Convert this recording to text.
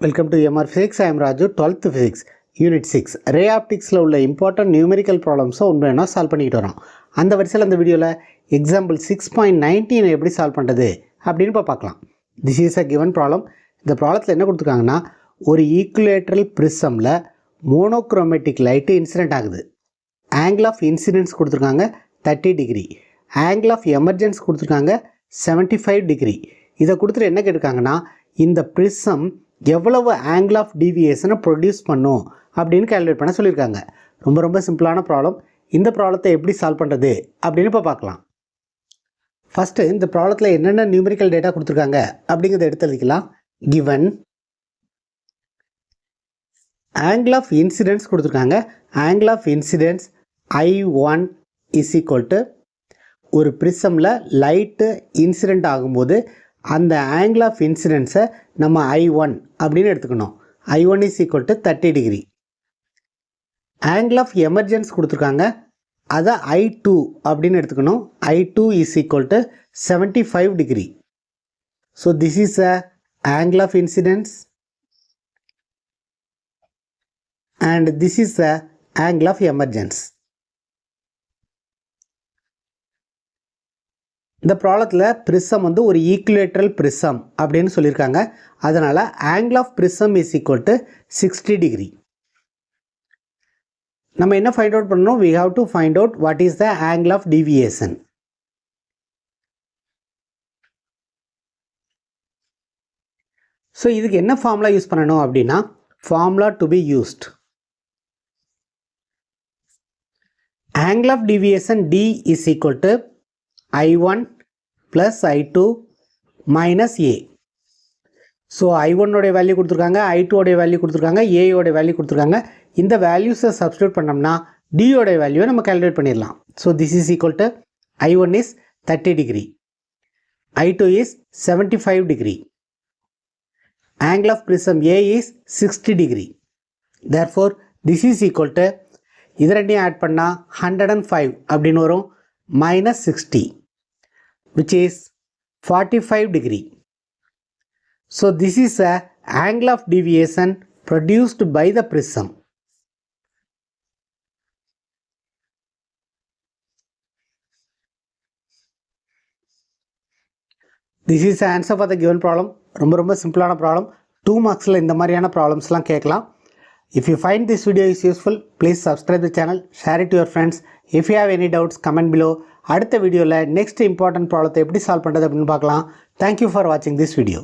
Welcome to MR Physics. I am Raju, 12th Physics, Unit 6. Ray Optics ல உள்ள important numerical problems ஒன்று solve பண்ணிட்டு வரோம். அந்த வரிசையில் அந்த வீடியோவில் எக்ஸாம்பிள் 6.19 எப்படி சால்வ் பண்ணுறது அப்படின்னு பார்க்கலாம். This is a given problem. இந்த ப்ராப்ளத்தில் என்ன கொடுத்துருக்காங்கன்னா, ஒரு ஈக்குலேட்ரல் ப்ரிசமில் மோனோக்ரோமேட்டிக் லைட்டு இன்சிடென்ட் ஆகுது. ஆங்கிள் ஆஃப் இன்சிடென்ஸ் கொடுத்துருக்காங்க 30 டிகிரி. ஆங்கிள் ஆஃப் எமர்ஜென்ஸ் கொடுத்துருக்காங்க 75 டிகிரி. இதை கொடுத்துட்டு என்ன கேட்டிருக்காங்கன்னா, இந்த ப்ரிசம் எவ்வளவு ஆங்கிள் ஆஃப் டீவியேஷனை ப்ரொடியூஸ் பண்ணும் அப்படின்னு கேல்குலேட் பண்ண சொல்லியிருக்காங்க. ரொம்ப சிம்பிளான ப்ராப்ளம். இந்த ப்ராப்ளத்தை எப்படி சால்வ் பண்ணுறது அப்படின்னு இப்போ பார்க்கலாம். ஃபஸ்ட்டு இந்த ப்ராப்ளத்தில் என்னென்ன நியூமெரிக்கல் டேட்டா கொடுத்துருக்காங்க அப்படிங்கிறத எடுத்து எழுதிக்கலாம். கிவன் ஆங்கிள் ஆஃப் இன்சிடென்ஸ் கொடுத்துருக்காங்க. Angle of incidence I1 is equal to ஒரு ப்ரிசமில் லைட்டு இன்சிடென்ட் ஆகும்போது அந்த ஆங்கிள் ஆஃப் இன்சிடென்ஸை நம்ம I1 அப்படின்னு எடுத்துக்கணும். I1 is equal to 30 degree. Angle of emergence கொடுத்துருக்காங்க, அதை I2 அப்படின்னு எடுத்துக்கணும். I2 is equal to 75 degree. So this is a angle of incidence and this is a angle of emergence. இந்த ப்ராப்ளத்தில் prism வந்து ஒரு ஈக்குலேட்ரல் ப்ரிசம் அப்படின்னு சொல்லியிருக்காங்க. அதனால் angle of prism is equal to 60 degree. நம்ம என்ன ஃபைண்ட் அவுட் பண்ணணும்? we have to find out what is the angle of deviation. So இதுக்கு என்ன ஃபார்முலா யூஸ் பண்ணணும் அப்படின்னா, formula to be used. angle of deviation D is equal to I1 plus I2 minus A. So I1 உடைய value கொடுத்துருக்காங்க, I2 உடைய value கொடுத்துருக்காங்க, A உடைய value கொடுத்துருக்காங்க. இந்த வேல்யூஸை சப்ஸ்டியூட் பண்ணோம்னா D உடைய வேல்யூவை நம்ம கால்குலேட் பண்ணிடலாம். So this is equal to I1 is 30 degree, I2 is 75 degree, angle of prism A is 60 degree. therefore this is equal to இது ரெண்டையும் ஆட் பண்ணால் 105 அப்படின்னு வரும், minus 60 which is 45 degree. So this is a angle of deviation produced by the prism. This is the answer for the given problem. ரொம்ப சிம்பிளான problem. 2 மார்க்ஸில் இந்த மாதிரியான ப்ராப்ளம்ஸ்லாம் கேட்கலாம். If you find this video is useful, please subscribe the channel, share it to your friends. If you have any doubts, comment below. அடுத்த வீடியோவில் next important ப்ராப்ளத்தை எப்படி solve பண்ணுறது அப்படின்னு பார்க்கலாம். Thank you for watching this video.